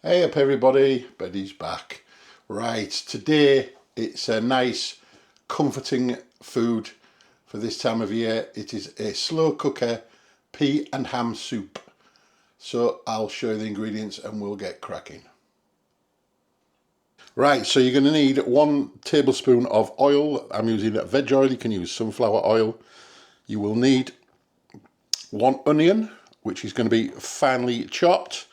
Hey up everybody, Betty's back. Right, today it's a nice comforting food for this time of year. It is a slow cooker pea and ham soup. So I'll show you the ingredients and we'll get cracking. Right, so you're going to need 1 tablespoon of oil. I'm using veg oil, you can use sunflower oil. You will need 1 onion, which is going to be finely chopped.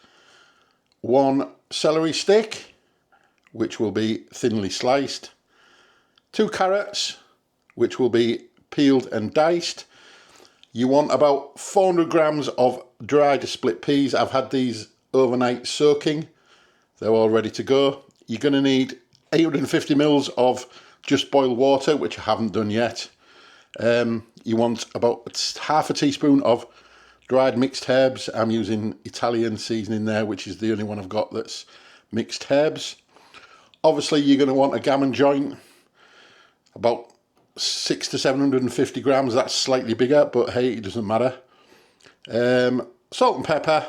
1 celery stick, which will be thinly sliced. 2 carrots, which will be peeled and diced. You want about 400 grams of dried split peas. I've had these overnight soaking. They're all ready to go. You're going to need 850 mils of just boiled water, which I haven't done yet. You want about half a teaspoon of dried mixed herbs. I'm using Italian seasoning there, which is the only one I've got that's mixed herbs. Obviously you're going to want a gammon joint, about 600 to 750 grams. That's slightly bigger, but hey, it doesn't matter. Salt and pepper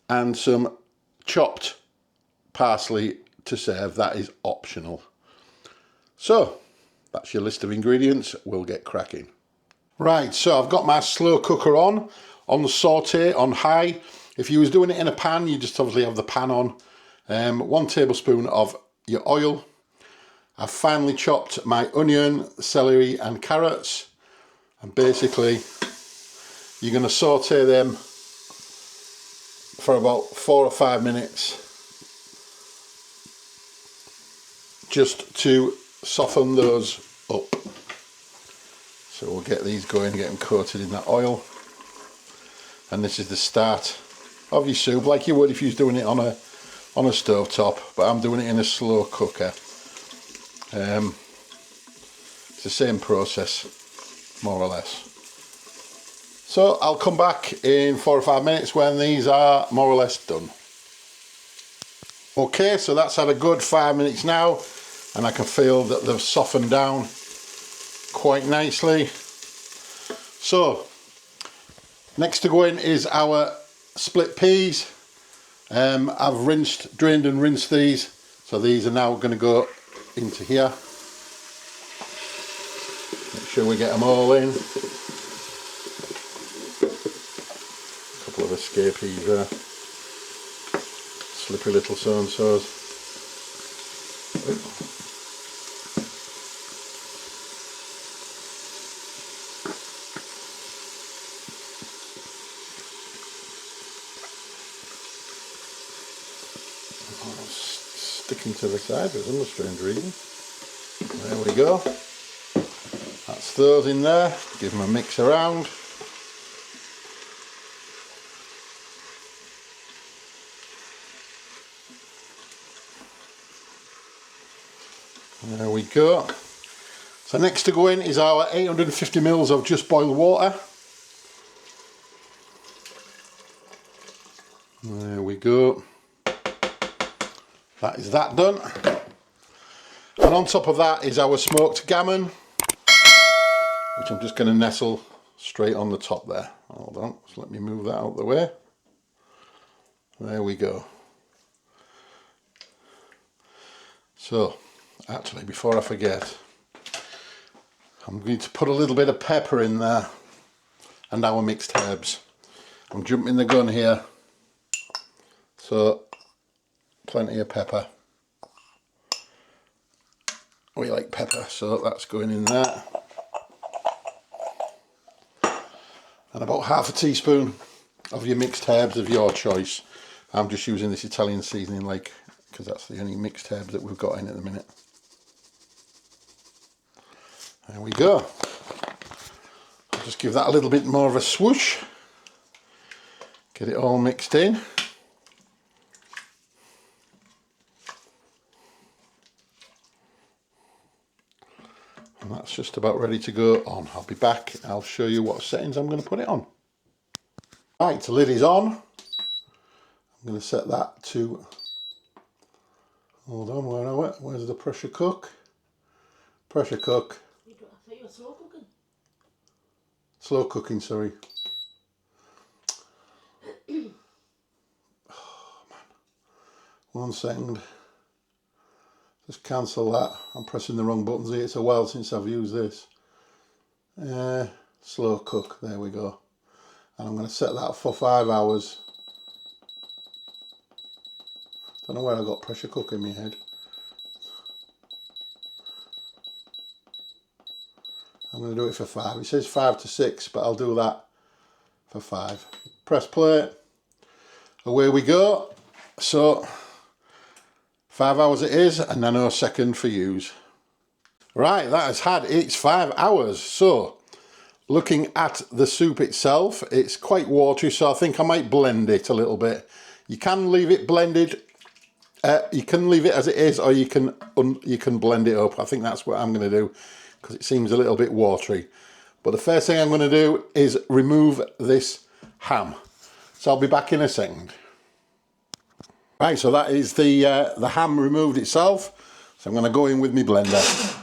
and some chopped parsley to serve. That is optional. So that's your list of ingredients. We'll get cracking. Right, so I've got my slow cooker on the saute on high. If you was doing it in a pan, you just obviously have the pan on. 1 tablespoon of your oil. I've finely chopped my onion, celery and carrots, and basically you're going to saute them for about 4 or 5 minutes just to soften those up. So we'll get these going, get them coated in that oil. And this is the start of your soup, like you would if you was doing it on a stove top, but I'm doing it in a slow cooker. It's the same process, more or less. So I'll come back in 4 or 5 minutes when these are more or less done. Okay, so that's had a good 5 minutes now, and I can feel that they've softened down quite nicely. So next to go in is our split peas. I've drained and rinsed these, so these are now going to go into here. Make sure we get them all in. A couple of escapees there. Slippery little so-and-sos. Sticking to the side for some strange reason. There we go. That's those in there. Give them a mix around. There we go. So next to go in is our 850 mils of just boiled water. There we go. That is that done. And on top of that is our smoked gammon, which I'm just going to nestle straight on the top there. Hold on, just let me move that out of the way. There we go. So, actually, before I forget, I'm going to put a little bit of pepper in there and our mixed herbs. I'm jumping the gun here, so plenty of pepper. We like pepper, so that's going in there. And about half a teaspoon of your mixed herbs of your choice. I'm just using this Italian seasoning, because that's the only mixed herbs that we've got in at the minute. There we go. I'll just give that a little bit more of a swoosh. Get it all mixed in. And that's just about ready to go on. I'll be back. I'll show you what settings I'm going to put it on. Right, the lid is on. I'm going to set that to, hold on, where are we? Where's the pressure cook? Pressure cook. I thought you were slow cooking. Slow cooking, sorry. Oh man. 1 second. Just cancel that. I'm pressing the wrong buttons here. It's a while since I've used this. Slow cook. There we go. And I'm going to set that for 5 hours. Don't know where I got pressure cooker in my head. I'm going to do it for 5. It says 5 to 6, but I'll do that for 5. Press play. Away we go. So 5 hours it is, and nanosecond for use. Right, that has had its 5 hours. So looking at the soup itself, it's quite watery, so I think I might blend it a little bit. You can leave it blended. You can leave it as it is, or you can blend it up. I think that's what I'm going to do, because it seems a little bit watery. But the first thing I'm going to do is remove this ham. So I'll be back in a second. Right, so that is the ham removed itself. So I'm going to go in with my blender.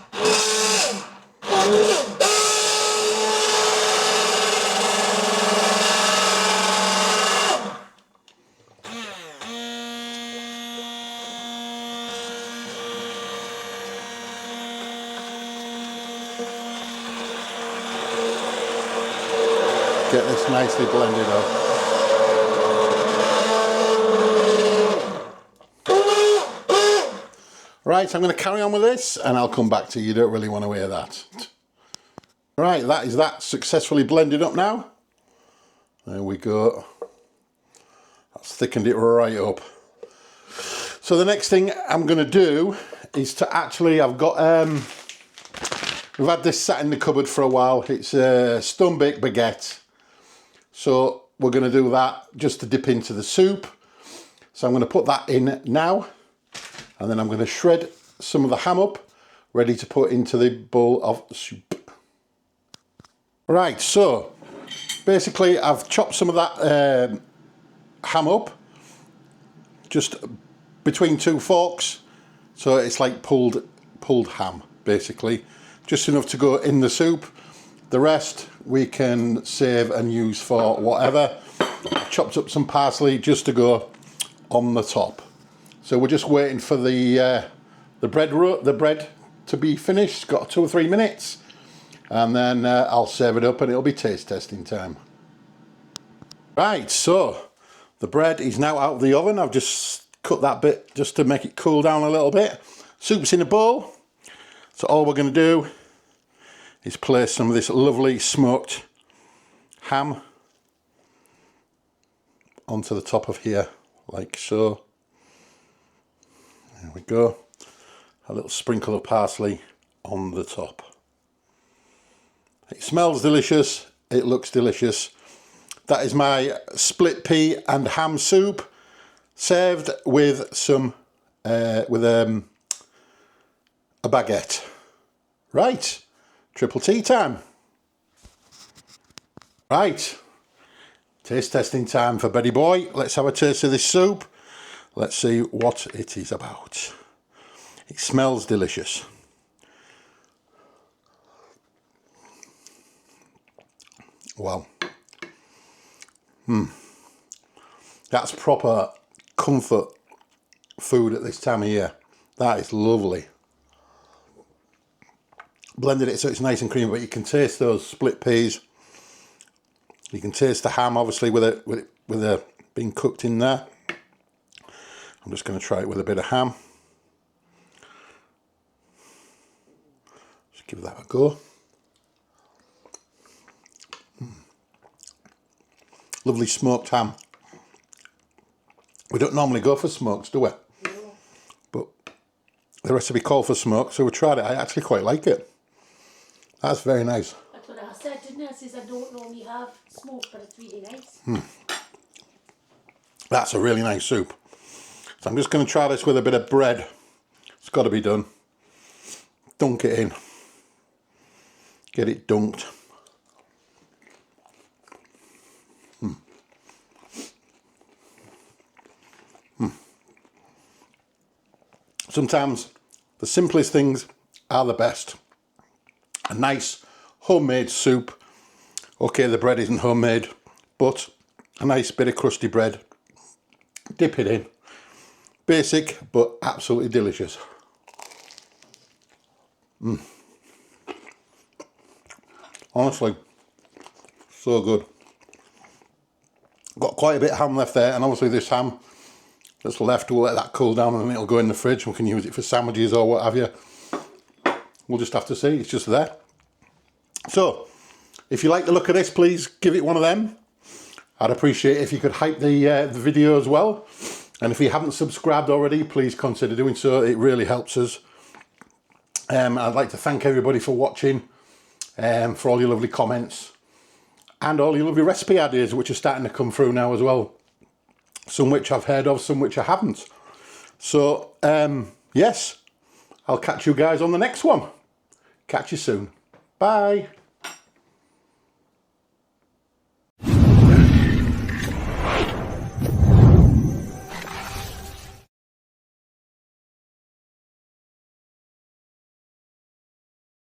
Get this nicely blended up. Right, I'm going to carry on with this and I'll come back to you. You don't really want to hear that. Right, that is that successfully blended up now. There we go. That's thickened it right up. So the next thing I'm going to do is to actually, I've got, we've had this sat in the cupboard for a while. It's a stone-baked baguette. So we're going to do that just to dip into the soup. So I'm going to put that in now. And then I'm going to shred some of the ham up, ready to put into the bowl of soup. Right, so basically I've chopped some of that ham up, just between 2 forks. So it's like pulled ham, basically. Just enough to go in the soup. The rest we can save and use for whatever. I've chopped up some parsley just to go on the top. So we're just waiting for the bread to be finished. It's got 2 or 3 minutes, and then I'll serve it up, and it'll be taste testing time. Right, so the bread is now out of the oven. I've just cut that bit just to make it cool down a little bit. Soup's in a bowl. So all we're going to do is place some of this lovely smoked ham onto the top of here, like so. There we go. A little sprinkle of parsley on the top. It smells delicious. It looks delicious. That is my split pea and ham soup, served with some a baguette. Right, triple tea time. Right, taste testing time for Betty Boy. Let's have a taste of this soup. Let's see what it is about. It smells delicious. Wow. That's proper comfort food at this time of year. That is lovely. Blended it so it's nice and creamy, but you can taste those split peas. You can taste the ham, obviously, with it being cooked in there. I'm just going to try it with a bit of ham. Just give that a go. Lovely smoked ham. We don't normally go for smokes, do we? No. But the recipe called for smoke, so we tried it. I actually quite like it. That's very nice. That's what I said, didn't I? I says I don't normally have smoke, but it's really nice. That's a really nice soup. So I'm just going to try this with a bit of bread. It's got to be done. Dunk it in. Get it dunked. Sometimes the simplest things are the best. A nice homemade soup. Okay, the bread isn't homemade, but a nice bit of crusty bread. Dip it in. Basic, but absolutely delicious. Honestly, so good. Got quite a bit of ham left there, and obviously this ham that's left, we'll let that cool down and then it'll go in the fridge. We can use it for sandwiches or what have you. We'll just have to see, it's just there. So, if you like the look of this, please give it one of them. I'd appreciate it if you could hype the video as well. And if you haven't subscribed already, please consider doing so. It really helps us. I'd like to thank everybody for watching, for all your lovely comments and all your lovely recipe ideas which are starting to come through now as well. Some which I've heard of, some which I haven't. So, yes, I'll catch you guys on the next one. Catch you soon. Bye.